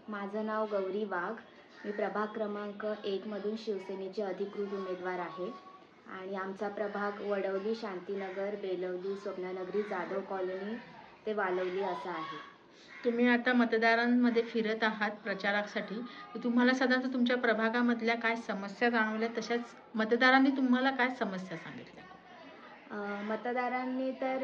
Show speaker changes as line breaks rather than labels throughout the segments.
माझं नाव गौरी वाघ. मी प्रभाग क्रमांक 1 मधून शिवसेनेची अधिकृत उमेदवार आहे आणि आमचा प्रभाग वडवली, शांतीनगर, बेलवली, स्वप्ननगरी, जाधव कॉलनी ते वालवली असा आहे.
तुम्ही आता मतदारांमध्ये फिरत आहात प्रचारासाठी. तुम्हाला साधारणतः तुमच्या प्रभागामधल्या काय समस्या जाणवल्या, तशाच मतदारांनी तुम्हाला काय समस्या सांगितल्या?
मतदारांनी तर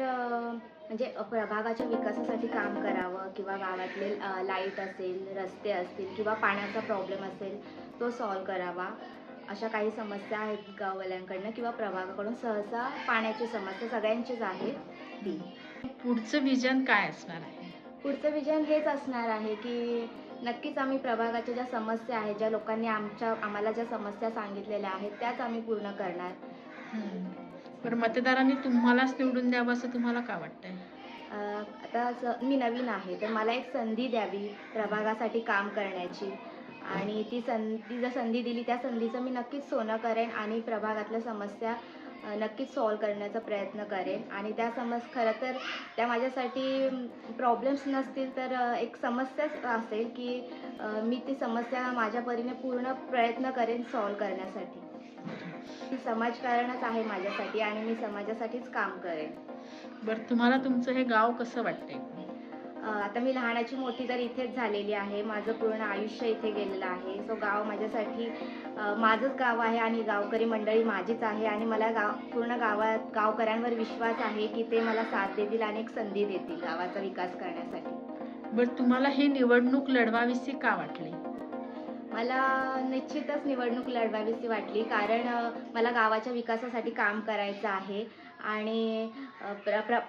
म्हणजे प्रभागाच्या विकासासाठी काम करावं किंवा गावातले लाईट असेल, रस्ते असतील किंवा पाण्याचा प्रॉब्लेम असेल तो सॉल्व करावा. अशा काही समस्या आहेत गाववाल्यांकडनं किंवा प्रभागाकडून. सहसा पाण्याची समस्या सगळ्यांचीच आहे ती.
पुढचं विजन काय असणार आहे?
पुढचं विजन हेच असणार आहे की नक्कीच आम्ही प्रभागाच्या ज्या समस्या आहेत, ज्या लोकांनी आम्हाला ज्या समस्या सांगितलेल्या आहेत त्याच आम्ही पूर्ण करणार.
तर मतदारांनी तुम्हालाच निवडून द्यावं असं तुम्हाला का वाटतंय?
आता मी नवीन आहे तर मला एक संधी द्यावी प्रभागासाठी काम करण्याची आणि ती जर संधी दिली त्या संधीचं मी नक्कीच सोनं करेन आणि प्रभागातल्या समस्या नक्कीच सॉल्व करण्याचा प्रयत्न करेन. आणि खरं तर त्या माझ्यासाठी प्रॉब्लेम्स नसतील तर एक समस्याच असेल की मी ती समस्या माझ्या परीने पूर्ण प्रयत्न करेन सॉल्व करण्यासाठी. समाजकारणच आहे माझ्यासाठी आणि मी समाजासाठीच काम करेन.
बरं, तुम्हाला तुमचं हे गाव कसं वाटतंय?
आता मी लहानाची मोठी तर इथेच झालेली आहे. माझं पूर्ण आयुष्य इथे गेलेलं आहे. सो गाव माझ्यासाठी माझंच गाव आहे आणि गावकरी मंडळी माझीच आहे आणि मला पूर्ण गावकऱ्यांवर विश्वास आहे की ते मला साथ देतील आणि एक संधी देतील गावाचा विकास करण्यासाठी.
बरं, तुम्हाला ही निवडणूक लढवावीशी का वाटली?
मला निश्चितच निवडणूक लढवावीशी वाटली कारण मला गावाच्या विकासासाठी काम करायचं आहे आणि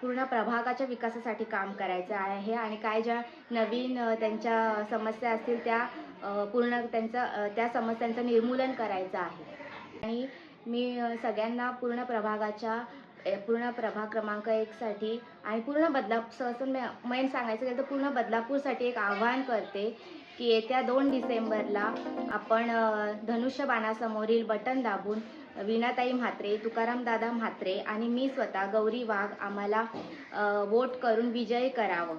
पूर्ण प्रभागाच्या विकासासाठी काम करायचं आहे आणि काय ज्या नवीन त्यांच्या समस्या असतील त्या पूर्ण त्या समस्यांचं निर्मूलन करायचं आहे. आणि मी सगळ्यांना पूर्ण प्रभाग क्रमांक 1 साठी आणि पूर्ण मेन सांगायचं गेलं तर पूर्ण बदलापूरसाठी एक आवाहन करते की येत्या 2 डिसेंबरला आपण धनुष्यबाणासमोरील बटन दाबून वीणाताई म्हात्रे, तुकारामदादा म्हात्रे आणि मी स्वतः गौरी वाघ आम्हाला वोट करून विजयी करावं.